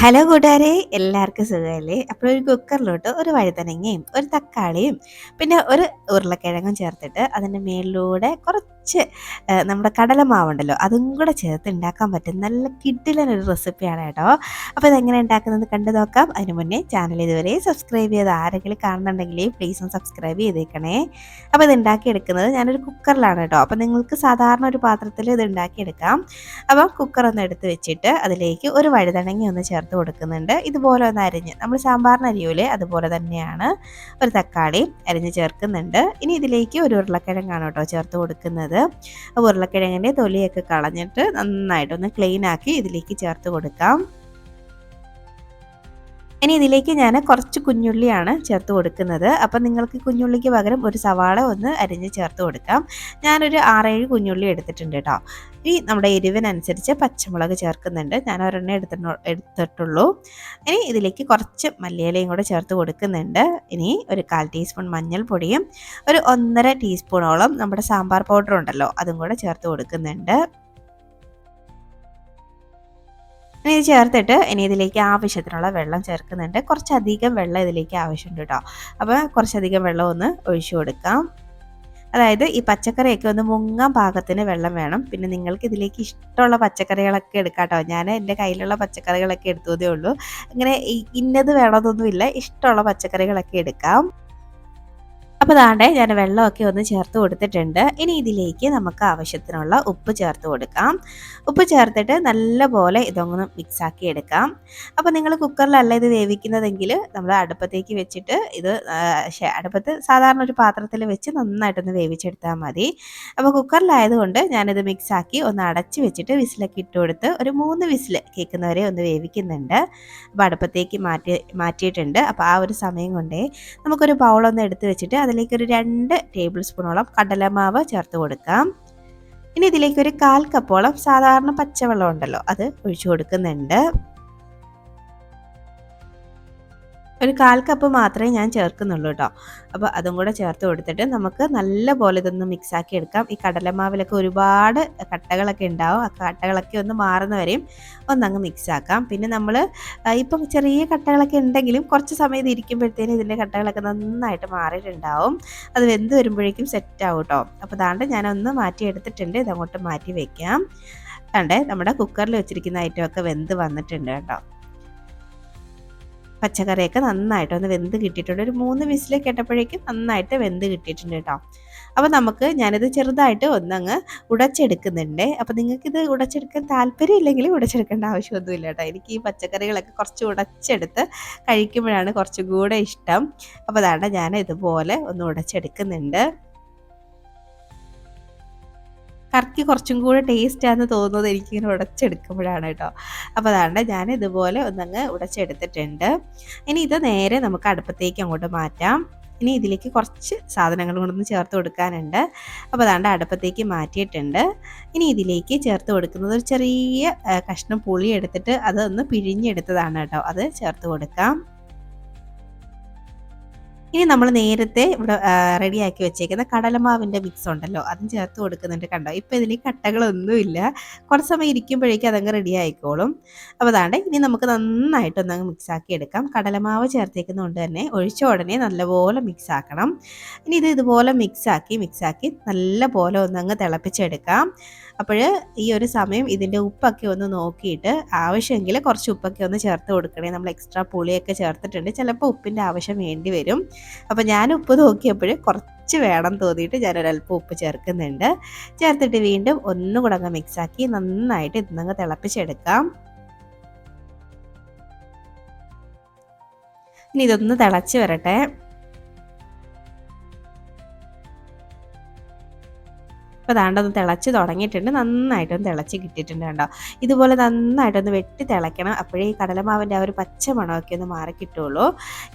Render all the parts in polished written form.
Hello കൂട്ടുകാരെ, എല്ലാവർക്കും സുഖമല്ലേ? അപ്പോൾ ഒരു കുക്കറിലോട്ട് ഒരു വഴുതനങ്ങയും ഒരു തക്കാളിയും പിന്നെ ഒരു ഉരുളക്കിഴങ്ങും ചേർത്തിട്ട് അതിൻ്റെ മേളിലൂടെ കുറച്ച് നമ്മുടെ കടലമാവുണ്ടല്ലോ അതും കൂടെ ചേർത്ത് ഉണ്ടാക്കാൻ പറ്റും നല്ല കിടിലനൊരു റെസിപ്പിയാണ് കേട്ടോ. അപ്പോൾ ഇതെങ്ങനെ ഉണ്ടാക്കുന്നത് കണ്ടു നോക്കാം. അതിന് മുന്നേ ചാനൽ ഇതുവരെ സബ്സ്ക്രൈബ് ചെയ്ത് ആരെങ്കിലും കാണുന്നുണ്ടെങ്കിൽ പ്ലീസ് ഒന്ന് സബ്സ്ക്രൈബ് ചെയ്തേക്കണേ. അപ്പോൾ ഇത് ഉണ്ടാക്കിയെടുക്കുന്നത് ഞാനൊരു കുക്കറിലാണ് കേട്ടോ. അപ്പോൾ നിങ്ങൾക്ക് സാധാരണ ഒരു പാത്രത്തിൽ ഇത് ഉണ്ടാക്കിയെടുക്കാം. അപ്പം കുക്കർ ഒന്ന് എടുത്ത് വെച്ചിട്ട് അതിലേക്ക് ഒരു വഴുതനങ്ങ ഒന്ന് ചേർത്ത് കൊടുക്കുന്നുണ്ട്. ഇതുപോലെ ഒന്ന് അരിഞ്ഞ് നമ്മൾ സാമ്പാറിന് അരിയൂലേ അതുപോലെ തന്നെയാണ് ഒരു തക്കാളി അരിഞ്ഞ് ചേർക്കുന്നുണ്ട്. ഇനി ഇതിലേക്ക് ഒരു ഉരുളക്കിഴങ്ങാണ് കേട്ടോ ചേർത്ത് കൊടുക്കുന്നത്. അപ്പോൾ ഉരുളക്കിഴങ്ങിൻ്റെ തൊലിയൊക്കെ കളഞ്ഞിട്ട് നന്നായിട്ടൊന്ന് ക്ലീൻ ആക്കി ഇതിലേക്ക് ചേർത്ത് കൊടുക്കാം. ഇനി ഇതിലേക്ക് ഞാൻ കുറച്ച് കുഞ്ഞുള്ളിയാണ് ചേർത്ത് കൊടുക്കുന്നത്. അപ്പം നിങ്ങൾക്ക് കുഞ്ഞുള്ളിക്ക് പകരം ഒരു സവാള ഒന്ന് അരിഞ്ഞ് ചേർത്ത് കൊടുക്കാം. ഞാനൊരു 6-7 കുഞ്ഞുള്ളി എടുത്തിട്ടുണ്ട് കേട്ടോ. ഈ നമ്മുടെ എരിവിനനുസരിച്ച് പച്ചമുളക് ചേർക്കുന്നുണ്ട്. ഞാൻ ഒരെണ്ണം എടുത്തിട്ടുള്ളൂ. ഇനി ഇതിലേക്ക് കുറച്ച് മല്ലിയിലയും കൂടെ ചേർത്ത് കൊടുക്കുന്നുണ്ട്. ഇനി ഒരു 1/4 ടീസ്പൂൺ മഞ്ഞൾപ്പൊടിയും ഒരു 1.5 ടീസ്പൂണോളം നമ്മുടെ സാമ്പാർ പൗഡർ ഉണ്ടല്ലോ അതും കൂടെ ചേർത്ത് കൊടുക്കുന്നുണ്ട്. ഇനി ഇത് ചേർത്തിട്ട് ഇനി ഇതിലേക്ക് ആവശ്യത്തിനുള്ള വെള്ളം ചേർക്കുന്നുണ്ട്. കുറച്ചധികം വെള്ളം ഇതിലേക്ക് ആവശ്യമുണ്ട് കേട്ടോ. അപ്പോൾ കുറച്ചധികം വെള്ളം ഒന്ന് ഒഴിച്ചു കൊടുക്കാം. അതായത് ഈ പച്ചക്കറിയൊക്കെ ഒന്ന് മുങ്ങാൻ പാകത്തിന് വെള്ളം വേണം. പിന്നെ നിങ്ങൾക്ക് ഇതിലേക്ക് ഇഷ്ടമുള്ള പച്ചക്കറികളൊക്കെ എടുക്കാം കേട്ടോ. ഞാൻ എൻ്റെ കയ്യിലുള്ള പച്ചക്കറികളൊക്കെ എടുത്തതേ ഉള്ളൂ. അങ്ങനെ ഇന്നത് വേണമെന്നൊന്നുമില്ല, ഇഷ്ടമുള്ള പച്ചക്കറികളൊക്കെ എടുക്കാം. അപ്പോൾ ദാണ്ടെ ഞാൻ വെള്ളമൊക്കെ ഒന്ന് ചേർത്ത് കൊടുത്തിട്ടുണ്ട്. ഇനി ഇതിലേക്ക് നമുക്ക് ആവശ്യത്തിനുള്ള ഉപ്പ് ചേർത്ത് കൊടുക്കാം. ഉപ്പ് ചേർത്തിട്ട് നല്ലപോലെ ഇതൊന്ന് മിക്സാക്കി എടുക്കാം. അപ്പോൾ നിങ്ങൾ കുക്കറിലല്ല ഇത് വേവിക്കുന്നതെങ്കിൽ നമ്മൾ അടുപ്പത്തേക്ക് വെച്ചിട്ട് ഇത് അടുപ്പത്ത് സാധാരണ ഒരു പാത്രത്തിൽ വെച്ച് നന്നായിട്ടൊന്ന് വേവിച്ചെടുത്താൽ മതി. അപ്പോൾ കുക്കറിലായതുകൊണ്ട് ഞാനിത് മിക്സാക്കി ഒന്ന് അടച്ച് വെച്ചിട്ട് വിസിലൊക്കെ ഇട്ട് കൊടുത്ത് ഒരു 3 വിസിൽ കേൾക്കുന്നവരെ ഒന്ന് വേവിക്കുന്നുണ്ട്. അപ്പോൾ അടുപ്പത്തേക്ക് മാറ്റിയിട്ടുണ്ട്. അപ്പോൾ ആ ഒരു സമയം കൊണ്ടേ നമുക്കൊരു ബൗളൊന്ന് എടുത്ത് വെച്ചിട്ട് അതിലേക്ക് ഒരു 2 ടേബിൾ സ്പൂണോളം കടലമാവ് ചേർത്ത് കൊടുക്കാം. ഇനി ഇതിലേക്ക് ഒരു 1/4 കപ്പോളം സാധാരണ പച്ചവെള്ളം ഉണ്ടല്ലോ അത് ഒഴിച്ചു കൊടുക്കുന്നുണ്ട്. ഒരു 1/4 കപ്പ് മാത്രമേ ഞാൻ ചേർക്കുന്നുള്ളൂ കേട്ടോ. അപ്പോൾ അതും കൂടെ ചേർത്ത് കൊടുത്തിട്ട് നമുക്ക് നല്ല പോലെ ഇതൊന്ന് മിക്സാക്കി എടുക്കാം. ഈ കടലമാവിലൊക്കെ ഒരുപാട് കട്ടകളൊക്കെ ഉണ്ടാവും. ആ കട്ടകളൊക്കെ ഒന്ന് മാറുന്നവരെയും ഒന്നങ്ങ് മിക്സാക്കാം. പിന്നെ നമ്മൾ ഇപ്പം ചെറിയ കട്ടകളൊക്കെ ഉണ്ടെങ്കിലും കുറച്ച് സമയം ഇരിക്കുമ്പോഴത്തേനും ഇതിൻ്റെ കട്ടകളൊക്കെ നന്നായിട്ട് മാറിയിട്ടുണ്ടാവും. അത് വെന്ത് വരുമ്പോഴേക്കും സെറ്റ് ആവും കേട്ടോ. അപ്പോൾ ദാണ്ട് ഞാനൊന്ന് മാറ്റി എടുത്തിട്ടുണ്ട്. ഇതങ്ങോട്ട് മാറ്റി വെക്കാം. ദാണ്ടെ നമ്മുടെ കുക്കറിൽ വെച്ചിരിക്കുന്ന ഐറ്റമൊക്കെ വെന്ത് വന്നിട്ടുണ്ട് കേട്ടോ. പച്ചക്കറിയൊക്കെ നന്നായിട്ടൊന്ന് വെന്ത് കിട്ടിയിട്ടുണ്ട്. ഒരു 3 വിസിൽ കേട്ടപ്പോഴേക്കും നന്നായിട്ട് വെന്ത് കിട്ടിയിട്ടുണ്ട് കേട്ടോ. അപ്പോൾ ഞാനിത് ചെറുതായിട്ട് ഒന്നങ്ങ് ഉടച്ചെടുക്കുന്നുണ്ട്. അപ്പോൾ നിങ്ങൾക്കിത് ഉടച്ചെടുക്കാൻ താല്പര്യം ഇല്ലെങ്കിൽ ഉടച്ചെടുക്കേണ്ട ആവശ്യമൊന്നുമില്ല കേട്ടോ. എനിക്ക് ഈ പച്ചക്കറികളൊക്കെ കുറച്ച് ഉടച്ചെടുത്ത് കഴിക്കുമ്പോഴാണ് കുറച്ചും കൂടെ ഇഷ്ടം. അപ്പോൾ അതാണ് ഞാൻ ഇതുപോലെ ഒന്ന് ഉടച്ചെടുക്കുന്നുണ്ട്. കറിക്ക് കുറച്ചും കൂടെ ടേസ്റ്റാന്ന് തോന്നുന്നത് എനിക്കിങ്ങനെ ഉടച്ചെടുക്കുമ്പോഴാണ് കേട്ടോ. അപ്പോൾ അതാണ്ട് ഞാൻ ഇതുപോലെ ഒന്നങ്ങ് ഉടച്ചെടുത്തിട്ടുണ്ട്. ഇനി ഇത് നേരെ നമുക്ക് അടുപ്പത്തേക്ക് അങ്ങോട്ട് മാറ്റാം. ഇനി ഇതിലേക്ക് കുറച്ച് സാധനങ്ങൾ കൊണ്ടൊന്ന് ചേർത്ത് കൊടുക്കാനുണ്ട്. അപ്പോൾ അതാണ്ട് അടുപ്പത്തേക്ക് മാറ്റിയിട്ടുണ്ട്. ഇനി ഇതിലേക്ക് ചേർത്ത് കൊടുക്കുന്നത് ഒരു ചെറിയ കഷ്ണം പുളി എടുത്തിട്ട് അതൊന്ന് പിഴിഞ്ഞെടുത്തതാണ് കേട്ടോ. അത് ചേർത്ത് കൊടുക്കാം. ഇനി നമ്മൾ നേരത്തെ ഇവിടെ റെഡിയാക്കി വെച്ചേക്കുന്ന കടലമാവിൻ്റെ മിക്സ് ഉണ്ടല്ലോ അതും ചേർത്ത് കൊടുക്കുന്നുണ്ട്. കണ്ടോ, ഇപ്പോൾ ഇതിൽ കട്ടകളൊന്നുമില്ല. കുറച്ച് സമയം ഇരിക്കുമ്പോഴേക്കും അതങ്ങ് റെഡി ആയിക്കോളും. അപ്പോൾ അതാണ്ട് ഇനി നമുക്ക് നന്നായിട്ടൊന്നങ്ങ് മിക്സാക്കി എടുക്കാം. കടലമാവ് ചേർത്തേക്കുന്നതുകൊണ്ട് തന്നെ ഒഴിച്ച ഉടനെ നല്ലപോലെ മിക്സ് ആക്കണം. ഇനി ഇത് ഇതുപോലെ മിക്സാക്കി നല്ലപോലെ ഒന്നങ്ങ് തിളപ്പിച്ചെടുക്കാം. അപ്പോൾ ഈ ഒരു സമയം ഇതിൻ്റെ ഉപ്പൊക്കെ ഒന്ന് നോക്കിയിട്ട് ആവശ്യമെങ്കിൽ കുറച്ച് ഉപ്പൊക്കെ ഒന്ന് ചേർത്ത് കൊടുക്കണേ. നമ്മൾ എക്സ്ട്രാ പുളിയൊക്കെ ചേർത്തിട്ടുണ്ട്. ചിലപ്പോൾ ഉപ്പിൻ്റെ ആവശ്യം വേണ്ടി വരും. അപ്പോൾ ഞാൻ ഉപ്പ് നോക്കിയപ്പോൾ കുറച്ച് വേണം തോന്നിയിട്ട് ഞാനൊരല്പം ഉപ്പ് ചേർക്കുന്നുണ്ട്. ചേർത്തിട്ട് വീണ്ടും ഒന്നുകൂടെ അങ്ങ് മിക്സാക്കി നന്നായിട്ട് ഇന്നങ്ങ് തിളപ്പിച്ചെടുക്കാം. ഇനി ഇതൊന്ന് തിളച്ച് വരട്ടെ. അപ്പോൾ ദാണ്ടൊന്ന് തിളച്ച് തുടങ്ങിയിട്ടുണ്ട്. നന്നായിട്ടൊന്ന് തിളച്ച് കിട്ടിയിട്ടുണ്ട് കേട്ടോ. ഇതുപോലെ നന്നായിട്ടൊന്ന് വെട്ടി തിളയ്ക്കണം. അപ്പോഴേ ഈ കടലമാവിൻ്റെ ആ ഒരു പച്ച മണമൊക്കെ ഒന്ന് മാറി കിട്ടുള്ളൂ.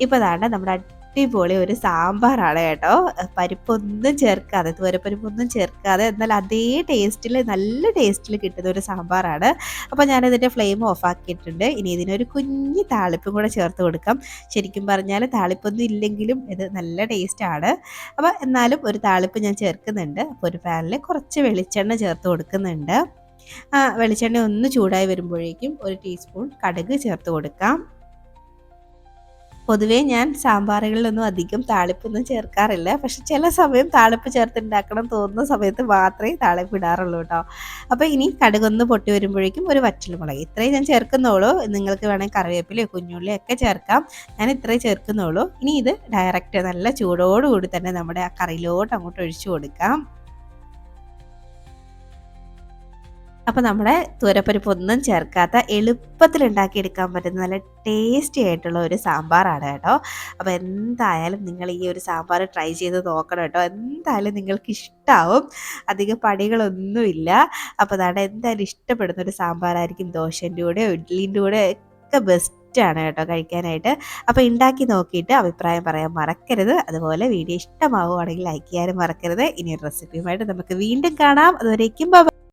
ഇപ്പോൾ ദാണ്ട നമ്മുടെ അടിപൊളി ഒരു സാമ്പാറാണ് കേട്ടോ. പരിപ്പൊന്നും ചേർക്കാതെ, തുവരപ്പരിപ്പൊന്നും ചേർക്കാതെ, എന്നാൽ അതേ ടേസ്റ്റിൽ നല്ല ടേസ്റ്റിൽ കിട്ടുന്ന ഒരു സാമ്പാറാണ്. അപ്പോൾ ഞാനിതിൻ്റെ ഫ്ലെയിം ഓഫ് ആക്കിയിട്ടുണ്ട്. ഇനി ഇതിനൊരു കുഞ്ഞ് താളിപ്പും കൂടെ ചേർത്ത് കൊടുക്കാം. ശരിക്കും പറഞ്ഞാൽ താളിപ്പൊന്നും ഇല്ലെങ്കിലും ഇത് നല്ല ടേസ്റ്റാണ്. അപ്പോൾ എന്നാലും ഒരു താളിപ്പ് ഞാൻ ചേർക്കുന്നുണ്ട്. അപ്പോൾ ഒരു പാനിൽ കുറച്ച് വെളിച്ചെണ്ണ ചേർത്ത് കൊടുക്കുന്നുണ്ട്. വെളിച്ചെണ്ണ ഒന്ന് ചൂടായി വരുമ്പോഴേക്കും 1 ടീസ്പൂൺ കടുക് ചേർത്ത് കൊടുക്കാം. പൊതുവേ ഞാൻ സാമ്പാറുകളിലൊന്നും അധികം താളിപ്പൊന്നും ചേർക്കാറില്ല. പക്ഷെ ചില സമയം താളിപ്പ് ചേർത്തുണ്ടാക്കണം തോന്നുന്ന സമയത്ത് മാത്രമേ താളിപ്പ് ഇടാറുള്ളൂ കേട്ടോ. അപ്പോൾ ഇനി കടുകൊന്ന് പൊട്ടി വരുമ്പോഴേക്കും ഒരു വറ്റൽമുളക് ഇത്രയും ഞാൻ ചേർക്കുന്നുള്ളൂ. നിങ്ങൾക്ക് വേണമെങ്കിൽ കറിവേപ്പിലയോ കുഞ്ഞുള്ളിയോ ഒക്കെ ചേർക്കാം. ഞാൻ ഇത്രയും ചേർക്കുന്നുള്ളൂ. ഇനി ഇത് ഡയറക്റ്റ് നല്ല ചൂടോടുകൂടി തന്നെ നമ്മുടെ ആ കറിയിലോട്ട് അങ്ങോട്ട് ഒഴിച്ചു കൊടുക്കാം. അപ്പോൾ നമ്മുടെ തൂരപ്പരിപ്പ് ഒന്നും ചേർക്കാത്ത എളുപ്പത്തിൽ ഉണ്ടാക്കിയെടുക്കാൻ പറ്റുന്ന നല്ല ടേസ്റ്റി ആയിട്ടുള്ള ഒരു സാമ്പാറാണ് കേട്ടോ. അപ്പോൾ എന്തായാലും നിങ്ങൾ ഈ ഒരു സാമ്പാർ ട്രൈ ചെയ്ത് നോക്കണം കേട്ടോ. എന്തായാലും നിങ്ങൾക്ക് ഇഷ്ടമാവും. അധികം പണികളൊന്നുമില്ല. അപ്പോൾ അതാണ് എന്തായാലും ഇഷ്ടപ്പെടുന്ന ഒരു സാമ്പാറായിരിക്കും. ദോശൻ്റെ കൂടെയോ ഇഡ്ഡലിൻ്റെ കൂടെയോ ഒക്കെ ബെസ്റ്റാണ് കേട്ടോ കഴിക്കാനായിട്ട്. അപ്പോൾ ഉണ്ടാക്കി നോക്കിയിട്ട് അഭിപ്രായം പറയാൻ മറക്കരുത്. അതുപോലെ വീഡിയോ ഇഷ്ടമാവുകയാണെങ്കിൽ ലൈക്ക് ചെയ്യാനും മറക്കരുത്. ഇനി ഒരു റെസിപ്പിയുമായിട്ട് നമുക്ക് വീണ്ടും കാണാം. അതുവരേക്കും ബൈ.